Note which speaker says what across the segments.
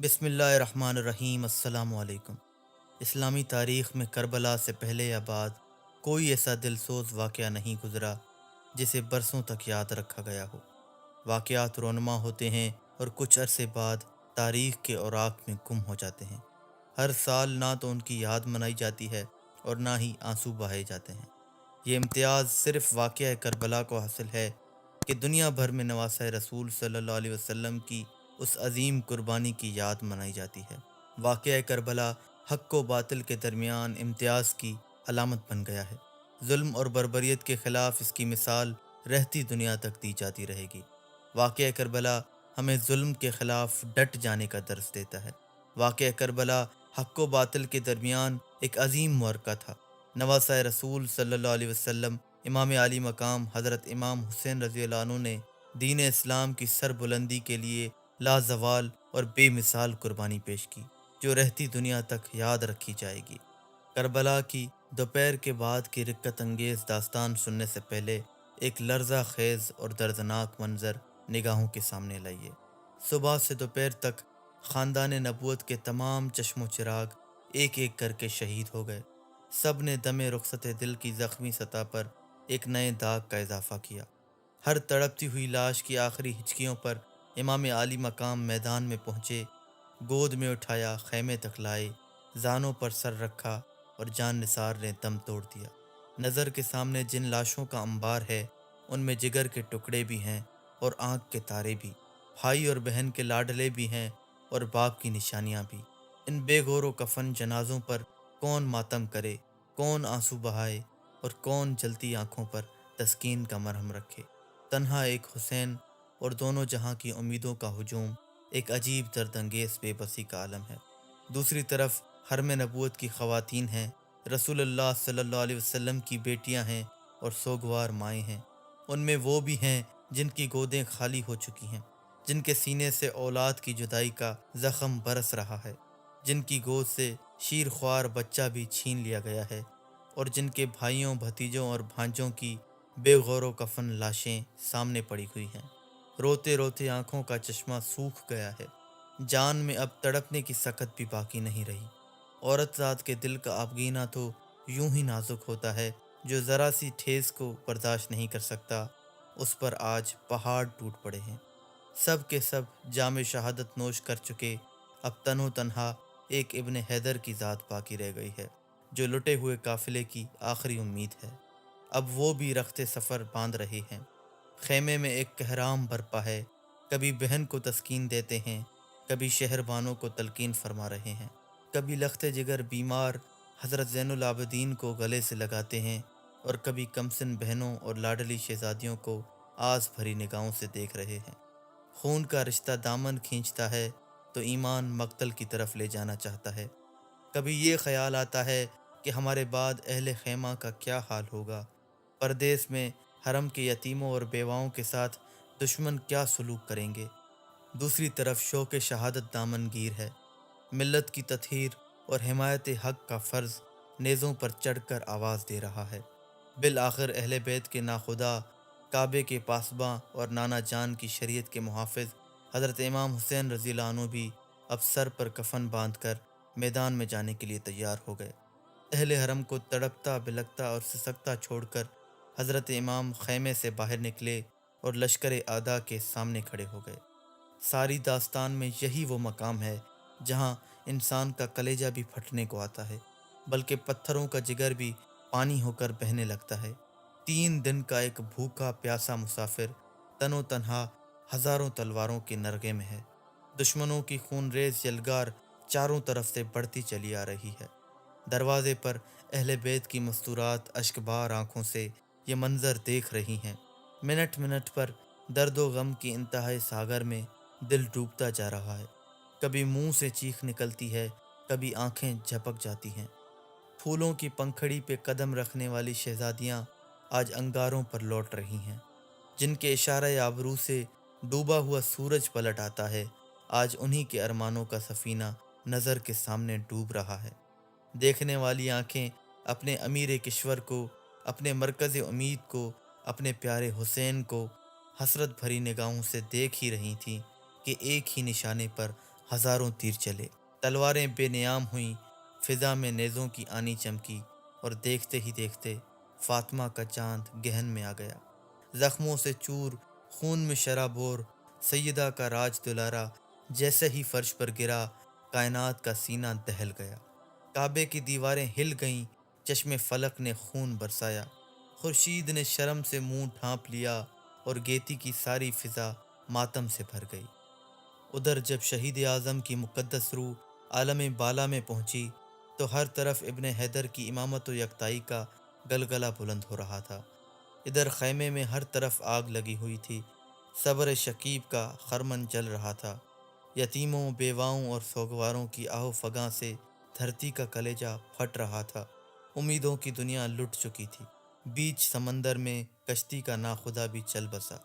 Speaker 1: بسم اللہ الرحمن الرحیم۔ السلام علیکم۔ اسلامی تاریخ میں کربلا سے پہلے یا بعد کوئی ایسا دل سوز واقعہ نہیں گزرا جسے برسوں تک یاد رکھا گیا ہو۔ واقعات رونما ہوتے ہیں اور کچھ عرصے بعد تاریخ کے اوراق میں گم ہو جاتے ہیں۔ ہر سال نہ تو ان کی یاد منائی جاتی ہے اور نہ ہی آنسو بہائے جاتے ہیں۔ یہ امتیاز صرف واقعہ کربلا کو حاصل ہے کہ دنیا بھر میں نواسۂ رسول صلی اللہ علیہ وسلم کی اس عظیم قربانی کی یاد منائی جاتی ہے۔ واقعہ کربلا حق و باطل کے درمیان امتیاز کی علامت بن گیا ہے۔ ظلم اور بربریت کے خلاف اس کی مثال رہتی دنیا تک دی جاتی رہے گی۔ واقعہ کربلا ہمیں ظلم کے خلاف ڈٹ جانے کا درس دیتا ہے۔ واقعہ کربلا حق و باطل کے درمیان ایک عظیم معرکہ تھا۔ نواسۂ رسول صلی اللہ علیہ وسلم امام علی مقام حضرت امام حسین رضی اللہ عنہ نے دین اسلام کی سر بلندی کے لیے لازوال اور بے مثال قربانی پیش کی، جو رہتی دنیا تک یاد رکھی جائے گی۔ کربلا کی دوپہر کے بعد کی رکت انگیز داستان سننے سے پہلے ایک لرزہ خیز اور دردناک منظر نگاہوں کے سامنے لائیے۔ صبح سے دوپہر تک خاندان نبوت کے تمام چشم و چراغ ایک ایک کر کے شہید ہو گئے۔ سب نے دم رخصت دل کی زخمی سطح پر ایک نئے داغ کا اضافہ کیا۔ ہر تڑپتی ہوئی لاش کی آخری ہچکیوں پر امام علی مقام میدان میں پہنچے، گود میں اٹھایا، خیمے تک لائے، زانوں پر سر رکھا اور جان نثار نے دم توڑ دیا۔ نظر کے سامنے جن لاشوں کا انبار ہے، ان میں جگر کے ٹکڑے بھی ہیں اور آنکھ کے تارے بھی، بھائی اور بہن کے لاڈلے بھی ہیں اور باپ کی نشانیاں بھی۔ ان بے غور و کفن جنازوں پر کون ماتم کرے، کون آنسو بہائے اور کون جلتی آنکھوں پر تسکین کا مرہم رکھے۔ تنہا ایک حسین اور دونوں جہاں کی امیدوں کا ہجوم ایک عجیب درد انگیز بے بسی کا عالم ہے۔ دوسری طرف حرم نبوت کی خواتین ہیں، رسول اللہ صلی اللہ علیہ وسلم کی بیٹیاں ہیں اور سوگوار مائیں ہیں۔ ان میں وہ بھی ہیں جن کی گودیں خالی ہو چکی ہیں، جن کے سینے سے اولاد کی جدائی کا زخم برس رہا ہے، جن کی گود سے شیر خوار بچہ بھی چھین لیا گیا ہے، اور جن کے بھائیوں، بھتیجوں اور بھانجوں کی بے غور و کفن لاشیں سامنے پڑی ہوئی ہیں۔ روتے روتے آنکھوں کا چشمہ سوکھ گیا ہے۔ جان میں اب تڑپنے کی سکت بھی باقی نہیں رہی۔ عورت ذات کے دل کا آبگینہ تو یوں ہی نازک ہوتا ہے، جو ذرا سی ٹھیس کو برداشت نہیں کر سکتا، اس پر آج پہاڑ ٹوٹ پڑے ہیں۔ سب کے سب جام شہادت نوش کر چکے، اب تن و تنہا ایک ابن حیدر کی ذات باقی رہ گئی ہے، جو لٹے ہوئے قافلے کی آخری امید ہے۔ اب وہ بھی رخت سفر باندھ رہے ہیں۔ خیمے میں ایک کہرام برپا ہے، کبھی بہن کو تسکین دیتے ہیں، کبھی شہر بانوں کو تلقین فرما رہے ہیں، کبھی لخت جگر بیمار حضرت زین العابدین کو گلے سے لگاتے ہیں، اور کبھی کمسن بہنوں اور لاڈلی شہزادیوں کو آس بھری نگاہوں سے دیکھ رہے ہیں۔ خون کا رشتہ دامن کھینچتا ہے تو ایمان مقتل کی طرف لے جانا چاہتا ہے۔ کبھی یہ خیال آتا ہے کہ ہمارے بعد اہل خیمہ کا کیا حال ہوگا، پردیس میں حرم کے یتیموں اور بیواؤں کے ساتھ دشمن کیا سلوک کریں گے۔ دوسری طرف شوق شہادت دامن گیر ہے۔ ملت کی تطہیر اور حمایت حق کا فرض نیزوں پر چڑھ کر آواز دے رہا ہے۔ بالآخر اہل بیت کے ناخدا، کعبے کے پاسباں اور نانا جان کی شریعت کے محافظ حضرت امام حسین رضی اللہ عنہ بھی اب سر پر کفن باندھ کر میدان میں جانے کے لیے تیار ہو گئے۔ اہل حرم کو تڑپتا، بلکتا اور سسکتا چھوڑ کر حضرت امام خیمے سے باہر نکلے اور لشکر اعداء کے سامنے کھڑے ہو گئے۔ ساری داستان میں یہی وہ مقام ہے جہاں انسان کا کلیجہ بھی پھٹنے کو آتا ہے، بلکہ پتھروں کا جگر بھی پانی ہو کر بہنے لگتا ہے۔ 3 دن کا ایک بھوکا پیاسا مسافر تن و تنہا ہزاروں تلواروں کے نرغے میں ہے۔ دشمنوں کی خون ریز یلغار چاروں طرف سے بڑھتی چلی آ رہی ہے۔ دروازے پر اہل بیت کی مستورات اشکبار آنکھوں سے یہ منظر دیکھ رہی ہیں۔ منٹ منٹ پر درد و غم کی انتہائی ساگر میں دل ڈوبتا جا رہا ہے۔ کبھی منہ سے چیخ نکلتی ہے، کبھی آنکھیں جھپک جاتی ہیں۔ پھولوں کی پنکھڑی پہ قدم رکھنے والی شہزادیاں آج انگاروں پر لوٹ رہی ہیں۔ جن کے اشارہ آبرو سے ڈوبا ہوا سورج پلٹ آتا ہے، آج انہی کے ارمانوں کا سفینہ نظر کے سامنے ڈوب رہا ہے۔ دیکھنے والی آنکھیں اپنے امیر کشور کو، اپنے مرکز امید کو، اپنے پیارے حسین کو حسرت بھری نگاہوں سے دیکھ ہی رہی تھیں کہ ایک ہی نشانے پر ہزاروں تیر چلے، تلواریں بے نیام ہوئیں، فضا میں نیزوں کی آنی چمکی، اور دیکھتے ہی دیکھتے فاطمہ کا چاند گہن میں آ گیا۔ زخموں سے چور، خون میں شرابور، سیدہ کا راج دلارا جیسے ہی فرش پر گرا، کائنات کا سینہ دہل گیا۔ کعبے کی دیواریں ہل گئیں، چشم فلک نے خون برسایا، خورشید نے شرم سے منہ ڈھانپ لیا، اور گیتی کی ساری فضا ماتم سے بھر گئی۔ ادھر جب شہید اعظم کی مقدس روح عالم بالا میں پہنچی تو ہر طرف ابن حیدر کی امامت و یکتائی کا گلگلہ بلند ہو رہا تھا۔ ادھر خیمے میں ہر طرف آگ لگی ہوئی تھی، صبر شکیب کا خرمن جل رہا تھا، یتیموں، بیواؤں اور سوگواروں کی آہ و فگاں سے دھرتی کا کلیجہ پھٹ رہا تھا۔ امیدوں کی دنیا لٹ چکی تھی، بیچ سمندر میں کشتی کا ناخدا بھی چل بسا۔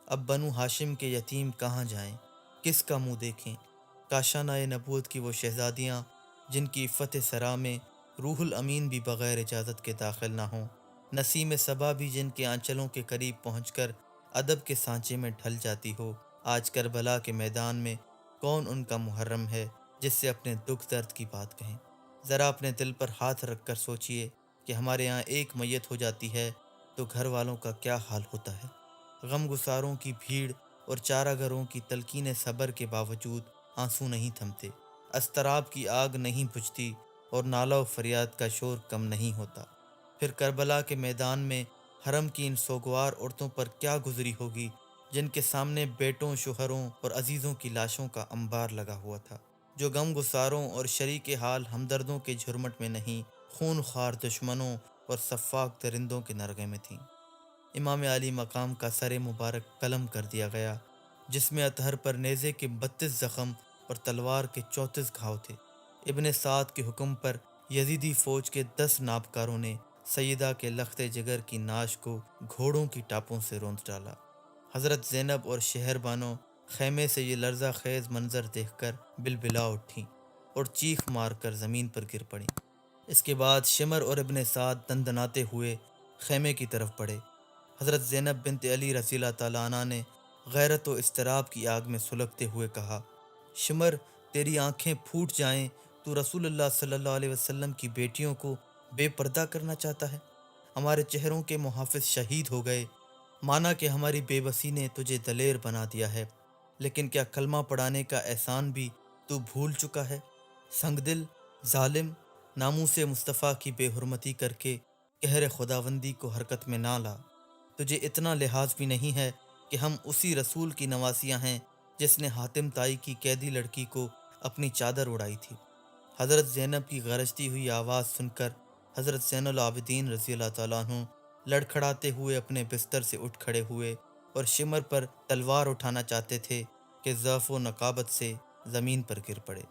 Speaker 1: اب بنو ہاشم کے یتیم کہاں جائیں، کس کا منہ دیکھیں؟ کاشانہ نبوت کی وہ شہزادیاں جن کی فتح سرا میں روح الامین بھی بغیر اجازت کے داخل نہ ہوں، نسیم صبا بھی جن کے آنچلوں کے قریب پہنچ کر ادب کے سانچے میں ڈھل جاتی ہو، آج کربلا کے میدان میں کون ان کا محرم ہے جس سے اپنے دکھ درد کی بات کہیں؟ ذرا اپنے دل پر ہاتھ رکھ کر سوچئے کہ ہمارے ہاں ایک میت ہو جاتی ہے تو گھر والوں کا کیا حال ہوتا ہے۔ غم گساروں کی بھیڑ اور چارہ گروں کی تلقین صبر کے باوجود آنسو نہیں تھمتے، اضطراب کی آگ نہیں بجھتی، اور نالہ و فریاد کا شور کم نہیں ہوتا۔ پھر کربلا کے میدان میں حرم کی ان سوگوار عورتوں پر کیا گزری ہوگی جن کے سامنے بیٹوں، شوہروں اور عزیزوں کی لاشوں کا انبار لگا ہوا تھا، جو غم گساروں اور شریک حال ہمدردوں کے جھرمٹ میں نہیں، خون خوار دشمنوں اور صفاق درندوں کے نرغے میں تھیں۔ امام علی مقام کا سر مبارک قلم کر دیا گیا، جس میں اطہر پر نیزے کے 32 زخم اور تلوار کے 34 گھاؤ تھے۔ ابن سعد کے حکم پر یزیدی فوج کے 10 نابکاروں نے سیدہ کے لخت جگر کی ناش کو گھوڑوں کی ٹاپوں سے روند ڈالا۔ حضرت زینب اور شہر بانو خیمے سے یہ لرزہ خیز منظر دیکھ کر بلبلا اٹھیں اور چیخ مار کر زمین پر گر پڑیں۔ اس کے بعد شمر اور ابن سعد دندناتے ہوئے خیمے کی طرف بڑھے۔ حضرت زینب بنت علی رضی اللہ تعالیٰ عنہ نے غیرت و اضطراب کی آگ میں سلگتے ہوئے کہا، شمر، تیری آنکھیں پھوٹ جائیں، تو رسول اللہ صلی اللہ علیہ وسلم کی بیٹیوں کو بے پردہ کرنا چاہتا ہے؟ ہمارے چہروں کے محافظ شہید ہو گئے، مانا کہ ہماری بے بسی نے تجھے دلیر بنا دیا ہے، لیکن کیا کلمہ پڑھانے کا احسان بھی تو بھول چکا ہے؟ سنگ دل، ظالم، ناموس مصطفیٰ کی بے حرمتی کر کے قہر خداوندی کو حرکت میں نہ لا۔ تجھے اتنا لحاظ بھی نہیں ہے کہ ہم اسی رسول کی نواسیاں ہیں جس نے حاتم تائی کی قیدی لڑکی کو اپنی چادر اڑائی تھی۔ حضرت زینب کی غرجتی ہوئی آواز سن کر حضرت زین العابدین رضی اللہ تعالیٰ عنہ لڑکھڑاتے ہوئے اپنے بستر سے اٹھ کھڑے ہوئے اور شمر پر تلوار اٹھانا چاہتے تھے کہ ضعف و نقابت سے زمین پر گر پڑے۔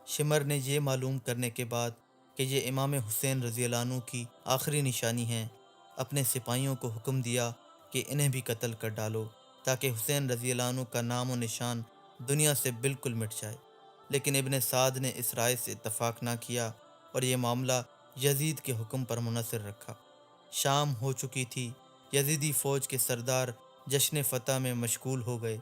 Speaker 1: شمر نے یہ معلوم کرنے کے بعد کہ یہ امام حسین رضی اللہ عنہ کی آخری نشانی ہے، اپنے سپاہیوں کو حکم دیا کہ انہیں بھی قتل کر ڈالو تاکہ حسین رضی اللہ عنہ کا نام و نشان دنیا سے بالکل مٹ جائے۔ لیکن ابن سعد نے اس رائے سے اتفاق نہ کیا اور یہ معاملہ یزید کے حکم پر منحصر رکھا۔ شام ہو چکی تھی، یزیدی فوج کے سردار جشن فتح میں مشغول ہو گئے۔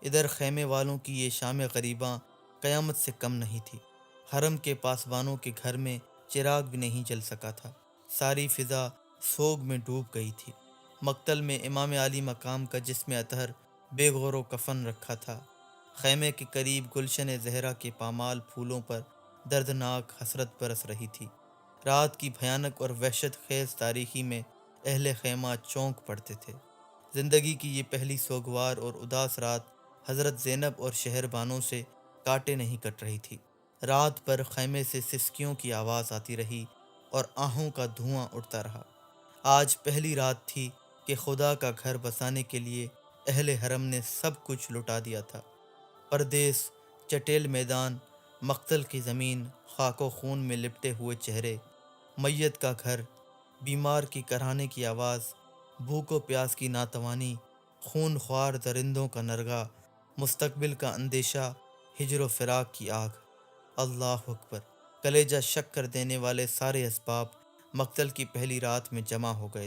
Speaker 1: ادھر خیمے والوں کی یہ شام غریباں قیامت سے کم نہیں تھی۔ حرم کے پاسبانوں کے گھر میں چراغ بھی نہیں جل سکا تھا، ساری فضا سوگ میں ڈوب گئی تھی۔ مقتل میں امام علی مقام کا جسم اطہر بے غور و کفن رکھا تھا۔ خیمے کے قریب گلشن زہرا کے پامال پھولوں پر دردناک حسرت برس رہی تھی۔ رات کی بھیانک اور وحشت خیز تاریکی میں اہل خیمہ چونک پڑتے تھے۔ زندگی کی یہ پہلی سوگوار اور اداس رات حضرت زینب اور شہر بانوں سے کاٹے نہیں کٹ رہی تھی۔ رات بھر خیمے سے سسکیوں کی آواز آتی رہی اور آہوں کا دھواں اٹھتا رہا۔ آج پہلی رات تھی کہ خدا کا گھر بسانے کے لیے اہل حرم نے سب کچھ لٹا دیا تھا۔ پردیس، چٹیل میدان، مقتل کی زمین، خاک و خون میں لپٹے ہوئے چہرے، میت کا گھر، بیمار کی کراہنے کی آواز، بھوک و پیاس کی ناتوانی، خون خوار درندوں کا نرغہ، مستقبل کا اندیشہ، ہجر و فراق کی آگ۔ اللہ اکبر! کلیجہ شک کر دینے والے سارے اسباب مقتل کی پہلی رات میں جمع ہو گئے۔